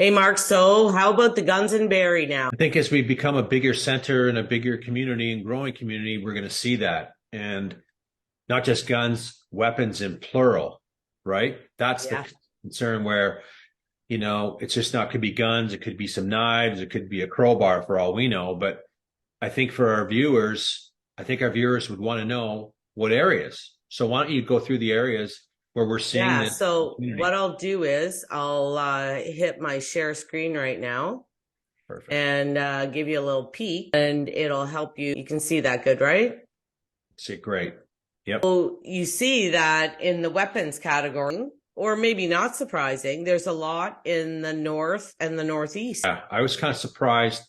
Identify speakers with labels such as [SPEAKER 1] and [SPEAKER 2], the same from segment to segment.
[SPEAKER 1] Hey, Mark, so how about the guns in Barrie now?
[SPEAKER 2] I think as we become a bigger center and a bigger community and growing community, we're going to see that. And not just guns, weapons in plural, right? That's the
[SPEAKER 1] Yeah.
[SPEAKER 2] concern where, it's just not could be guns, it could be some knives, it could be a crowbar for all we know. But I think for our viewers, I think our viewers would want to know what areas. So why don't you go through the areas where we're seeing
[SPEAKER 1] Yeah.
[SPEAKER 2] this
[SPEAKER 1] So what
[SPEAKER 2] community?
[SPEAKER 1] I'll do is I'll hit my share screen right now
[SPEAKER 2] Perfect.
[SPEAKER 1] and give you a little peek and it'll help you. You can see that good, right?
[SPEAKER 2] See, great. Yep.
[SPEAKER 1] So you see that in the weapons category, or maybe not surprising, there's a lot in the north and the northeast.
[SPEAKER 2] Yeah, I was kind of surprised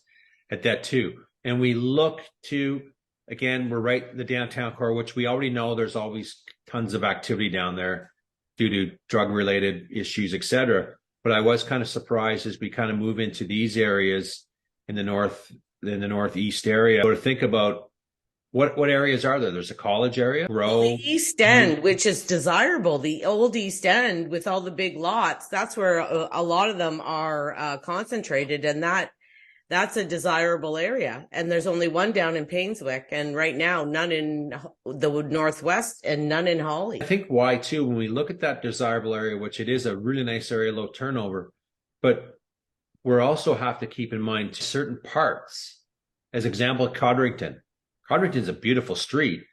[SPEAKER 2] at that too. And we look to, again, we're right in the downtown core, which we already know there's always tons of activity down there due to drug related issues, et cetera. But I was kind of surprised as we kind of move into these areas in the northeast area. So to think about what areas are there? There's a college area,
[SPEAKER 1] Well, the
[SPEAKER 2] grow.
[SPEAKER 1] East End, which is desirable, the old East End with all the big lots, that's where a lot of them are concentrated, and that's a desirable area. And there's only one down in Painswick, and right now none in the Northwest and none in Hawley.
[SPEAKER 2] I think why too, when we look at that desirable area, which it is a really nice area, low turnover, but we also have to keep in mind certain parts. As example, Codrington. Codrington's a beautiful street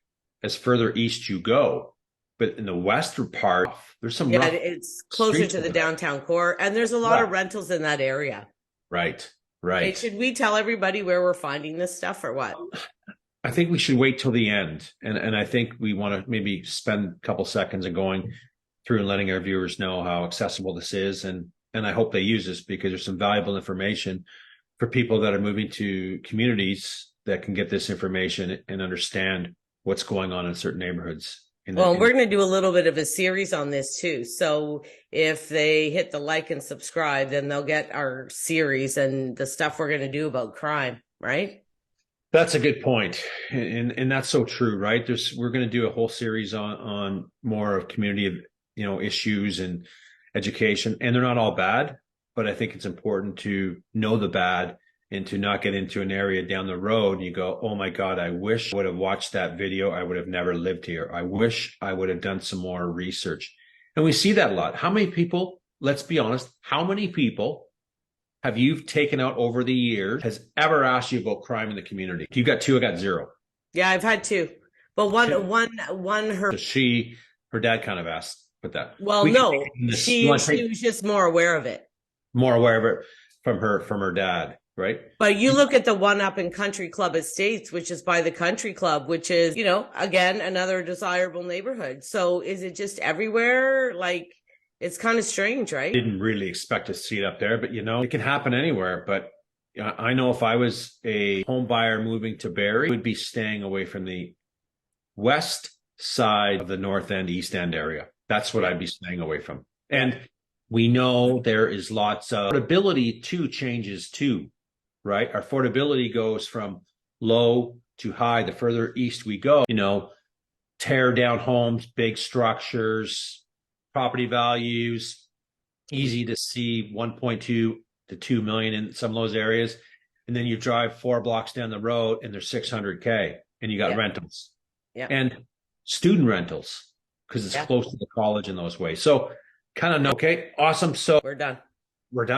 [SPEAKER 2] as further east you go, but in the western part, there's some
[SPEAKER 1] Yeah,
[SPEAKER 2] rough
[SPEAKER 1] it's closer
[SPEAKER 2] streets
[SPEAKER 1] to the
[SPEAKER 2] over there.
[SPEAKER 1] downtown core, and there's a lot of
[SPEAKER 2] Yeah.
[SPEAKER 1] rentals in that area.
[SPEAKER 2] Right,
[SPEAKER 1] Hey,
[SPEAKER 2] right.
[SPEAKER 1] should we tell everybody where we're finding this stuff or what?
[SPEAKER 2] I think we should wait till the end, and I think we want to maybe spend a couple seconds of going through and letting our viewers know how accessible this is, and I hope they use this because there's some valuable information for people that are moving to communities that can get this information and understand what's going on in certain neighborhoods.
[SPEAKER 1] Well, we're going to do a little bit of a series on this too. So if they hit the like and subscribe, then they'll get our series and the stuff we're going to do about crime, right?
[SPEAKER 2] That's a good point. And that's so true, right? We're going to do a whole series on more of community, issues and education, and they're not all bad, but I think it's important to know the bad and to not get into an area down the road and you go, oh my God, I wish I would have watched that video. I would have never lived here. I wish I would have done some more research. And we see that a lot. How many people, let's be honest, how many people have you taken out over the years has ever asked you about crime in the community? You got two, I got zero.
[SPEAKER 1] Yeah, I've had two, but her.
[SPEAKER 2] Her dad kind of asked, but that
[SPEAKER 1] Well,
[SPEAKER 2] we can
[SPEAKER 1] no,
[SPEAKER 2] take this. You
[SPEAKER 1] she
[SPEAKER 2] want to take
[SPEAKER 1] was just more aware of it.
[SPEAKER 2] more aware of it from her dad, right?
[SPEAKER 1] But you look at the one up in Country Club Estates, which is by the Country Club, which is, again, another desirable neighborhood. So is it just everywhere? Like, it's kind of strange, right?
[SPEAKER 2] Didn't really expect to see it up there, but it can happen anywhere. But I know if I was a home buyer moving to Barrie, I would be staying away from the west side of the North End, East End area. That's what I'd be staying away from. And we know there is lots of affordability too changes too, right? Our affordability goes from low to high. The further east we go, tear down homes, big structures, property values, easy to see 1.2 to 2 million in some of those areas. And then you drive 4 blocks down the road and there's 600K and you got rentals and student rentals because it's close to the college in those ways. So kind of, okay, awesome. So
[SPEAKER 1] We're done.
[SPEAKER 2] we're done.